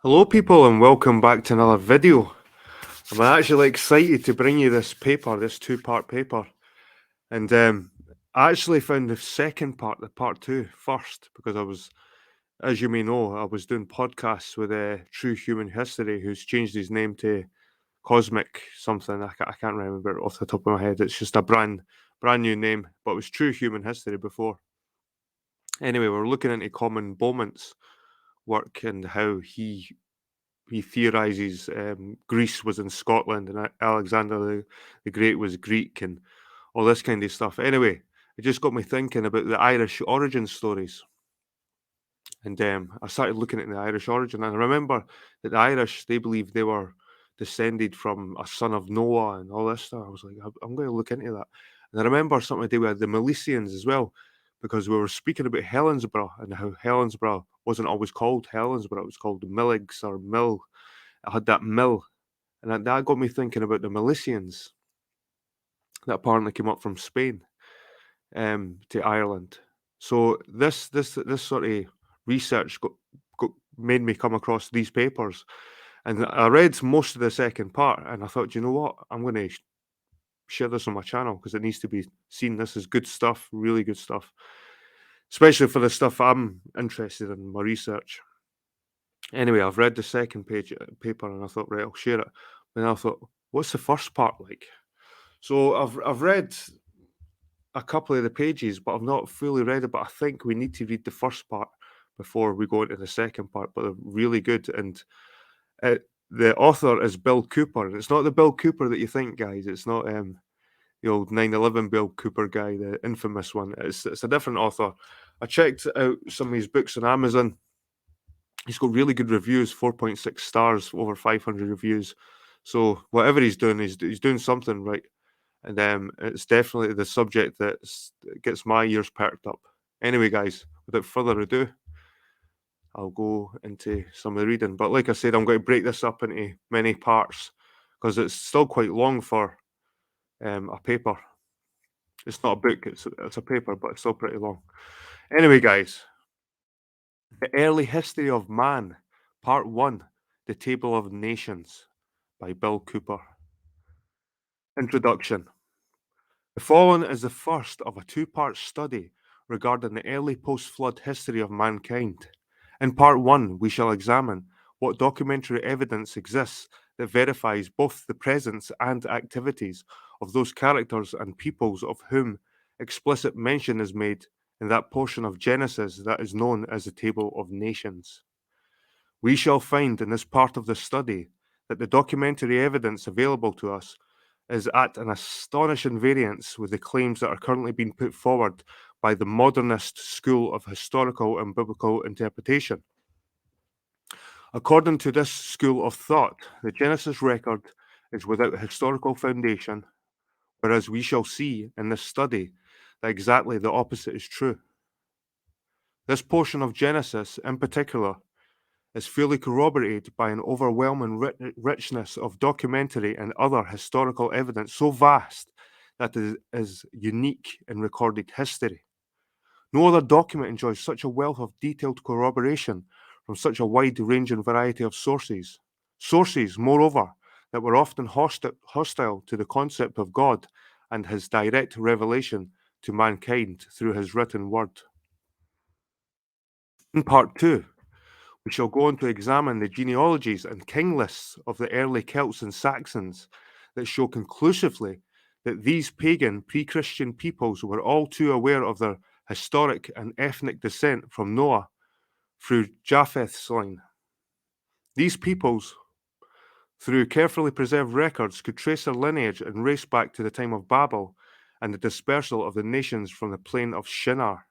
Hello, people, and welcome back to another video. I'm actually excited to bring you this paper, this two-part paper. And I actually found the second part, the part two, first, because as you may know, I was doing podcasts with True Human History, who's changed his name to Cosmic something. I can't remember it off the top of my head. It's just a brand new name, but it was True Human History before. Anyway, we're looking into Common Bowman's work and how he theorizes Greece was in Scotland and Alexander the Great was Greek and all this kind of stuff. Anyway, it just got me thinking about the Irish origin stories. And I started looking at the Irish origin, and I remember that the Irish, they believed they were descended from a son of Noah and all this stuff. I was like, I'm going to look into that. And I remember something to do with the Milesians as well, because we were speaking about Helensburgh and how Helensburgh wasn't always called Helensburgh, it was called Milligs or Mill. I had that mill, and that got me thinking about the Milesians that apparently came up from Spain to Ireland. So this sort of research made me come across these papers, and I read most of the second part, and I thought, you know what, I'm going to share this on my channel because it needs to be seen. This is good stuff, really good stuff, especially for the stuff I'm interested in my research. Anyway, I've read the second paper, and I thought, right, I'll share it. And I thought, what's the first part like? So I've read a couple of the pages, but I've not fully read it. But I think we need to read the first part before we go into the second part. But they're really good, and the author is Bill Cooper, and it's not the Bill Cooper that you think, guys. It's not the old 9/11 Bill Cooper guy, the infamous one. It's a different author. I checked out some of his books on Amazon. He's got really good reviews, 4.6 stars, over 500 reviews. So whatever he's doing, he's doing something right. And it's definitely the subject that gets my ears perked up. Anyway, guys, without further ado, I'll go into some of the reading. But like I said, I'm going to break this up into many parts because it's still quite long for a paper. It's not a book, it's a paper, but it's still pretty long. Anyway, guys, The Early History of Man, Part 1, The Table of Nations by Bill Cooper. Introduction. The following is the first of a two-part study regarding the early post-flood history of mankind. In Part 1, we shall examine what documentary evidence exists that verifies both the presence and activities of those characters and peoples of whom explicit mention is made in that portion of Genesis that is known as the Table of Nations. We shall find in this part of the study that the documentary evidence available to us is at an astonishing variance with the claims that are currently being put forward by the modernist school of historical and biblical interpretation. According to this school of thought, the Genesis record is without historical foundation, whereas we shall see in this study that exactly the opposite is true. This portion of Genesis, in particular, is fully corroborated by an overwhelming richness of documentary and other historical evidence so vast that it is unique in recorded history. No other document enjoys such a wealth of detailed corroboration from such a wide-ranging variety of sources. Sources, moreover, that were often hostile to the concept of God and his direct revelation to mankind through his written word. In part 2, we shall go on to examine the genealogies and king lists of the early Celts and Saxons that show conclusively that these pagan pre-Christian peoples were all too aware of their historic and ethnic descent from Noah through Japheth's line. These peoples, through carefully preserved records, could trace their lineage and race back to the time of Babel and the dispersal of the nations from the plain of Shinar.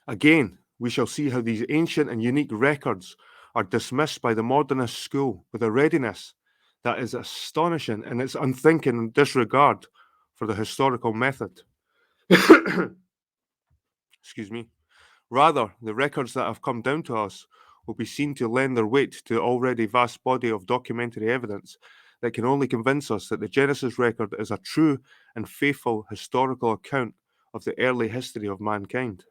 Again, we shall see how these ancient and unique records are dismissed by the modernist school with a readiness that is astonishing in its unthinking disregard for the historical method. Excuse me. Rather, the records that have come down to us will be seen to lend their weight to the already vast body of documentary evidence that can only convince us that the Genesis record is a true and faithful historical account of the early history of mankind.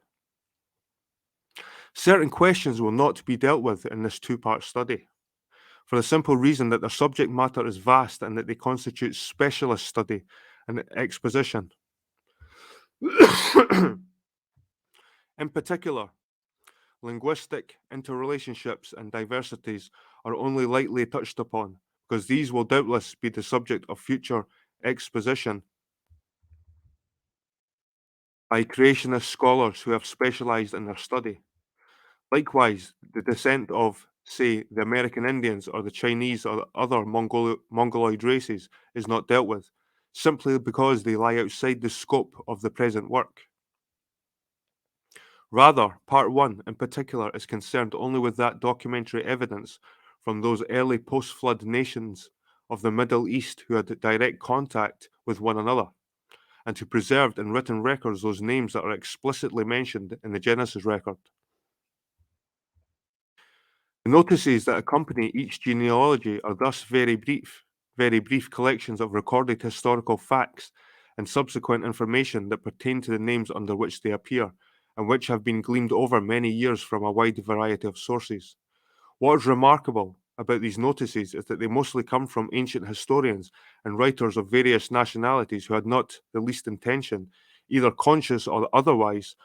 Certain questions will not be dealt with in this two-part study, for the simple reason that their subject matter is vast and that they constitute specialist study and exposition. In particular, linguistic interrelationships and diversities are only lightly touched upon, because these will doubtless be the subject of future exposition by creationist scholars who have specialized in their study. Likewise, the descent of, say, the American Indians or the Chinese or other Mongoloid races is not dealt with, simply because they lie outside the scope of the present work. Rather, Part 1 in particular is concerned only with that documentary evidence from those early post flood nations of the Middle East who had direct contact with one another, and to preserve in written records those names that are explicitly mentioned in the Genesis record. The notices that accompany each genealogy are thus very brief collections of recorded historical facts and subsequent information that pertain to the names under which they appear, and which have been gleaned over many years from a wide variety of sources. What is remarkable about these notices is that they mostly come from ancient historians and writers of various nationalities who had not the least intention, either conscious or otherwise,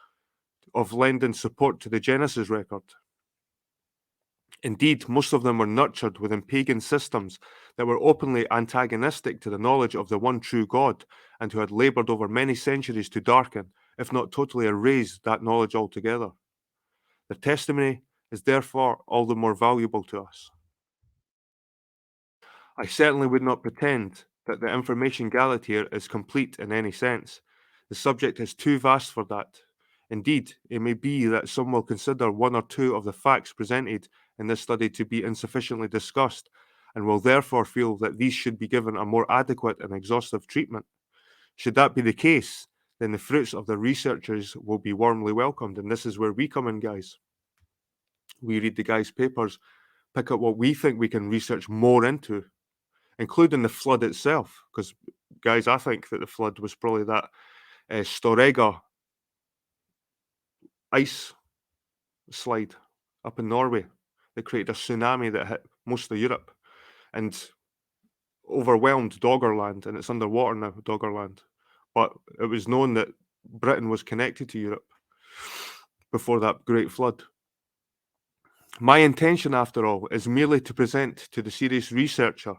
of lending support to the Genesis record. Indeed, most of them were nurtured within pagan systems that were openly antagonistic to the knowledge of the one true God, and who had laboured over many centuries to darken, if not totally erase, that knowledge altogether. Their testimony is therefore all the more valuable to us. I certainly would not pretend that the information gathered here is complete in any sense. The subject is too vast for that. Indeed, it may be that some will consider one or two of the facts presented in this study to be insufficiently discussed, and will therefore feel that these should be given a more adequate and exhaustive treatment. Should that be the case, then the fruits of the researchers will be warmly welcomed, and this is where we come in, guys. We read the guys' papers, pick up what we think we can research more into, including the flood itself. Because, guys, I think that the flood was probably that Storega ice slide up in Norway that created a tsunami that hit most of Europe and overwhelmed Doggerland, and it's underwater now, Doggerland. But it was known that Britain was connected to Europe before that great flood. My intention, after all, is merely to present to the serious researcher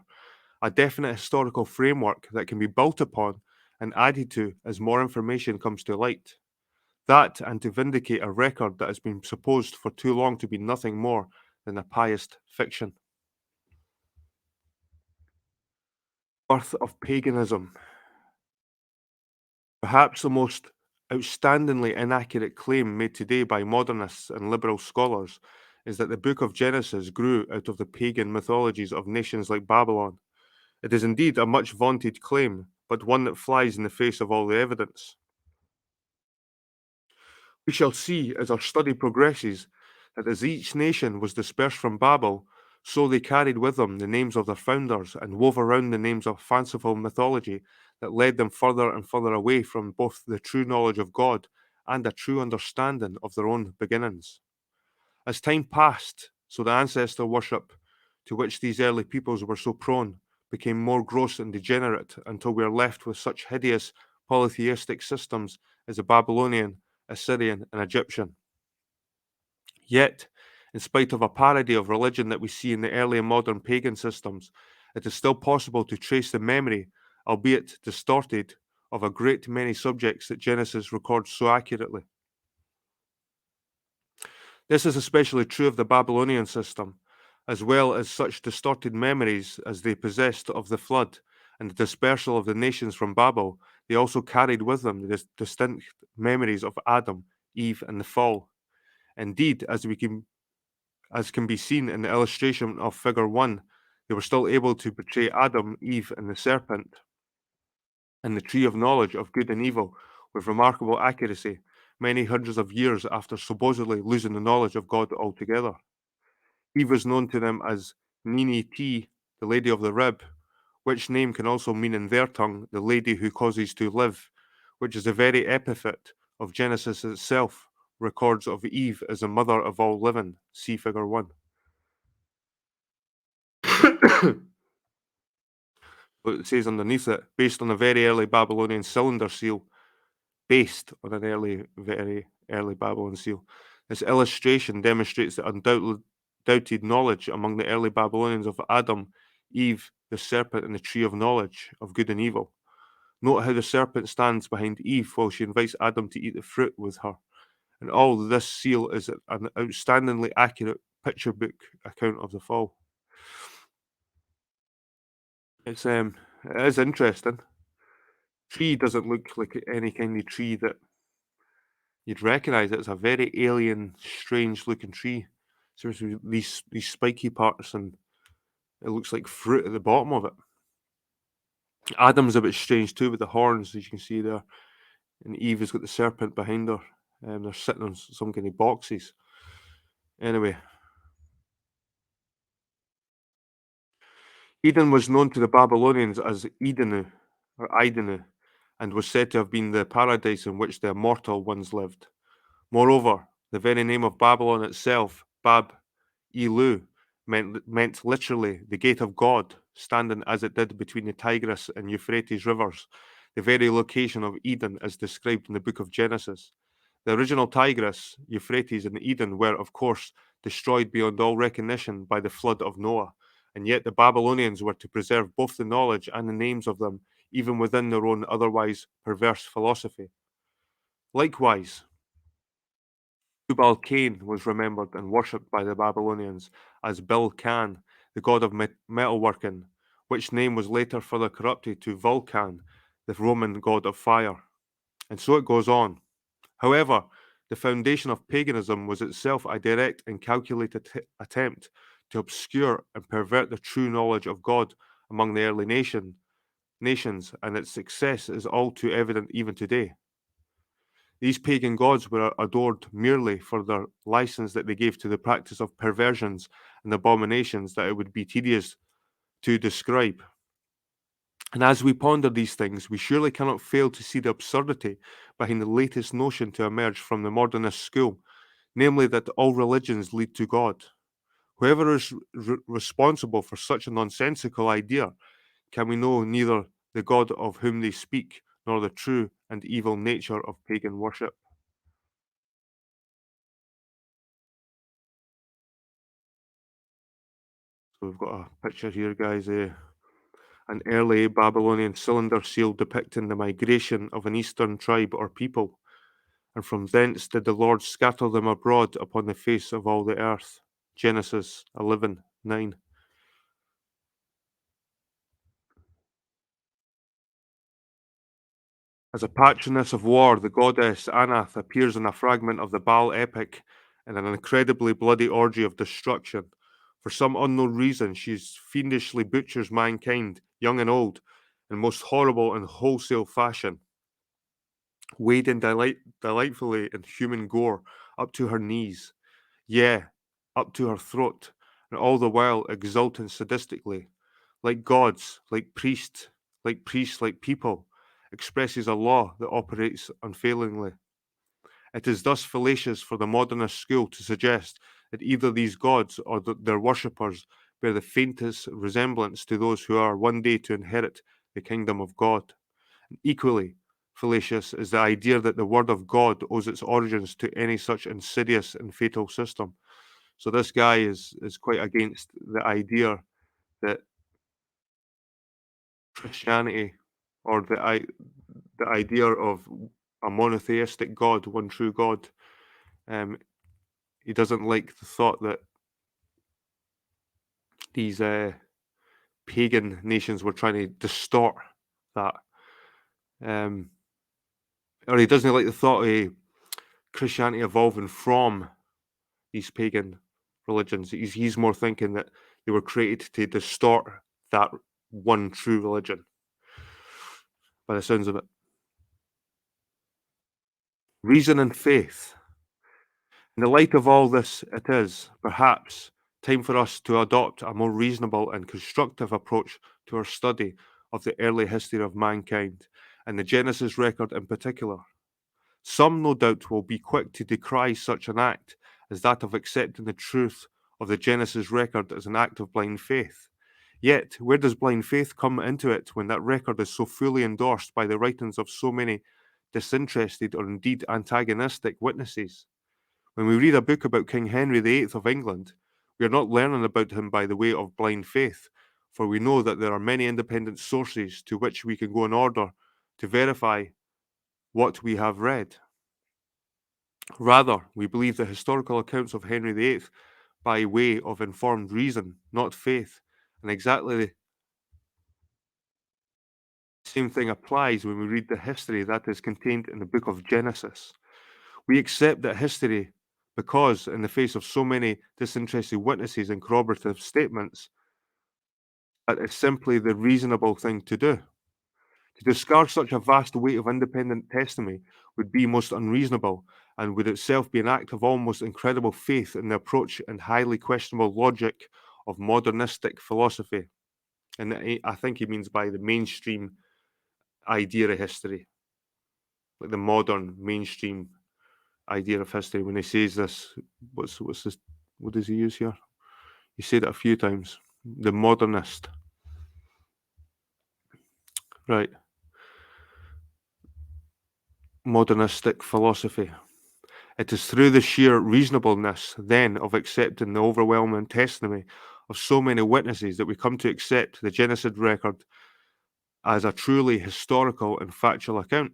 a definite historical framework that can be built upon and added to as more information comes to light. That, and to vindicate a record that has been supposed for too long to be nothing more than a pious fiction. Birth of paganism. Perhaps the most outstandingly inaccurate claim made today by modernists and liberal scholars is that the book of Genesis grew out of the pagan mythologies of nations like Babylon. It is indeed a much vaunted claim, but one that flies in the face of all the evidence. We shall see as our study progresses that as each nation was dispersed from Babel, so they carried with them the names of their founders and wove around the names of fanciful mythology that led them further and further away from both the true knowledge of God and a true understanding of their own beginnings. As time passed, so the ancestor worship to which these early peoples were so prone became more gross and degenerate until we are left with such hideous polytheistic systems as the Babylonian, Assyrian, and Egyptian. Yet, in spite of a parody of religion that we see in the early and modern pagan systems, it is still possible to trace the memory, albeit distorted, of a great many subjects that Genesis records so accurately. This is especially true of the Babylonian system, as well as such distorted memories as they possessed of the flood and the dispersal of the nations from Babel. They also carried with them the distinct memories of Adam, Eve, and the fall. Indeed, as can be seen in the illustration of Figure 1, they were still able to portray Adam, Eve, and the serpent and the tree of knowledge of good and evil with remarkable accuracy, many hundreds of years after supposedly losing the knowledge of God altogether. Eve was known to them as Nini T, the Lady of the Rib, which name can also mean in their tongue the lady who causes to live, which is the very epithet of Genesis itself, records of Eve as the mother of all living. See figure 1. What it says underneath it, based on a very early Babylonian cylinder seal, based on an very early Babylon seal. This illustration demonstrates the undoubted knowledge among the early Babylonians of Adam, Eve, the serpent, and the tree of knowledge of good and evil. Note how the serpent stands behind Eve while she invites Adam to eat the fruit with her. And all this seal is an outstandingly accurate picture book account of the fall. It is interesting. Tree doesn't look like any kind of tree that you'd recognise. It's a very alien, strange looking tree. So there's these spiky parts, and it looks like fruit at the bottom of it. Adam's a bit strange too, with the horns, as you can see there, and Eve has got the serpent behind her. They're sitting on some kind of boxes. Anyway, Eden was known to the Babylonians as Edenu or Idenu, and was said to have been the paradise in which the immortal ones lived. Moreover, the very name of Babylon itself, Bab Elu, meant literally the gate of God, standing as it did between the Tigris and Euphrates rivers, the very location of Eden as described in the book of Genesis. The original Tigris, Euphrates, and Eden were, of course, destroyed beyond all recognition by the flood of Noah, and yet the Babylonians were to preserve both the knowledge and the names of them, even within their own otherwise perverse philosophy. Likewise, Tubal Cain was remembered and worshipped by the Babylonians as Bil Khan, the god of metalworking, which name was later further corrupted to Vulcan, the Roman god of fire. And so it goes on. However, the foundation of paganism was itself a direct and calculated attempt to obscure and pervert the true knowledge of God among the early nations, and its success is all too evident even today. These pagan gods were adored merely for their license that they gave to the practice of perversions and abominations that it would be tedious to describe. And as we ponder these things, we surely cannot fail to see the absurdity behind the latest notion to emerge from the modernist school, namely that all religions lead to God. Whoever is responsible for such a nonsensical idea can we know neither the God of whom they speak nor the true and evil nature of pagan worship. So we've got a picture here, guys. An early Babylonian cylinder seal depicting the migration of an eastern tribe or people, and from thence did the Lord scatter them abroad upon the face of all the earth. Genesis 11:9. As a patroness of war, the goddess Anath appears in a fragment of the Baal epic in an incredibly bloody orgy of destruction. For some unknown reason, she fiendishly butchers mankind, young and old, in most horrible and wholesale fashion, wading delightfully in human gore up to her knees, yeah, up to her throat, and all the while exulting sadistically, like gods, like people, expresses a law that operates unfailingly. It is thus fallacious for the modernist school to suggest that either these gods or their worshippers bear the faintest resemblance to those who are one day to inherit the kingdom of God. Equally fallacious is the idea that the word of God owes its origins to any such insidious and fatal system. So this guy is quite against the idea that Christianity or the idea of a monotheistic God, one true God. Um, he doesn't like the thought that these pagan nations were trying to distort that. Um, or he doesn't like the thought of Christianity evolving from these pagan religions. He's more thinking that they were created to distort that one true religion, by the sounds of it. Reason and faith. In the light of all this, it is, perhaps, time for us to adopt a more reasonable and constructive approach to our study of the early history of mankind, and the Genesis record in particular. Some, no doubt, will be quick to decry such an act as that of accepting the truth of the Genesis record as an act of blind faith. Yet, where does blind faith come into it when that record is so fully endorsed by the writings of so many disinterested or indeed antagonistic witnesses? When we read a book about King Henry VIII of England, we are not learning about him by the way of blind faith, for we know that there are many independent sources to which we can go in order to verify what we have read. Rather, we believe the historical accounts of Henry VIII by way of informed reason, not faith, and exactly the same thing applies when we read the history that is contained in the book of Genesis. We accept that history because, in the face of so many disinterested witnesses and corroborative statements, that it's simply the reasonable thing to do. To discard such a vast weight of independent testimony would be most unreasonable and would itself be an act of almost incredible faith in the approach and highly questionable logic of modernistic philosophy. And I think he means by the mainstream idea of history, like the modern mainstream idea of history. When he says this, what's this? What does he use here? He said it a few times. The modernist, right? Modernistic philosophy. It is through the sheer reasonableness, then, of accepting the overwhelming testimony of so many witnesses that we come to accept the Genesis record as a truly historical and factual account.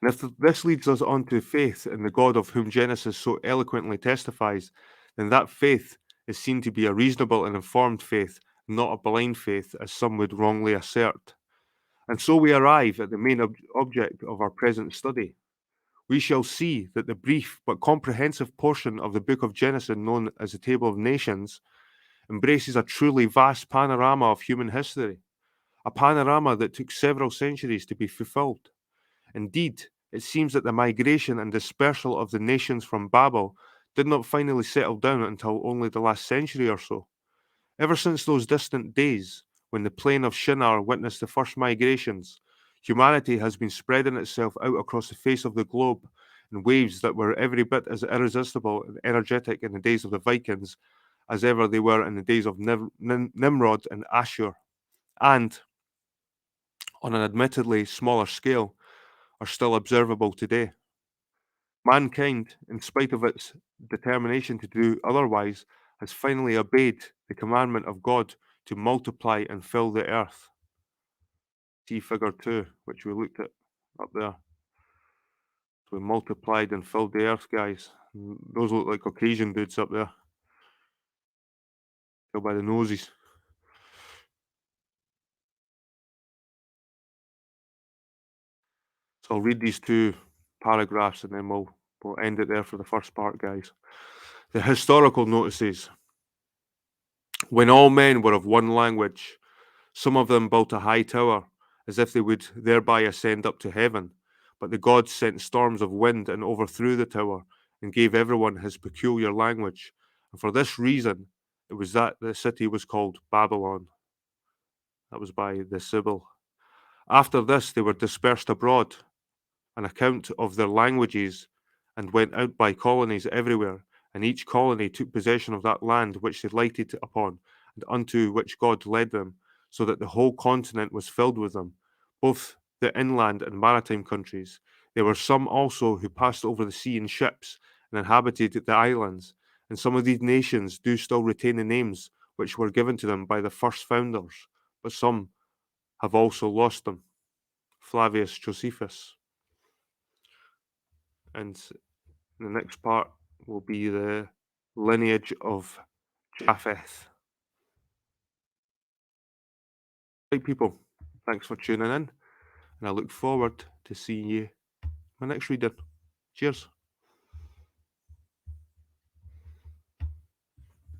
And if this leads us on to faith in the God of whom Genesis so eloquently testifies, then that faith is seen to be a reasonable and informed faith, not a blind faith, as some would wrongly assert. And so we arrive at the main object of our present study. We shall see that the brief but comprehensive portion of the book of Genesis, known as the Table of Nations, embraces a truly vast panorama of human history, a panorama that took several centuries to be fulfilled. Indeed, it seems that the migration and dispersal of the nations from Babel did not finally settle down until only the last century or so. Ever since those distant days, when the plain of Shinar witnessed the first migrations, humanity has been spreading itself out across the face of the globe in waves that were every bit as irresistible and energetic in the days of the Vikings as ever they were in the days of Nimrod and Ashur, and, on an admittedly smaller scale, are still observable today. Mankind, in spite of its determination to do otherwise, has finally obeyed the commandment of God to multiply and fill the earth. See figure 2, which we looked at up there. So we multiplied and filled the earth, guys. Those look like Caucasian dudes up there. Go by the noses. So I'll read these two paragraphs and then we'll end it there for the first part, guys. The historical notices. When all men were of one language, some of them built a high tower, as if they would thereby ascend up to heaven. But the gods sent storms of wind and overthrew the tower, and gave everyone his peculiar language. And for this reason, it was that the city was called Babylon. That was by the Sibyl. After this, they were dispersed abroad, an account of their languages, and went out by colonies everywhere, and each colony took possession of that land which they lighted upon, and unto which God led them, so that the whole continent was filled with them, both the inland and maritime countries. There were some also who passed over the sea in ships, and inhabited the islands, and some of these nations do still retain the names which were given to them by the first founders, but some have also lost them. Flavius Josephus. And the next part will be the lineage of Japheth. Right, people, thanks for tuning in, and I look forward to seeing you in my next reading. Cheers.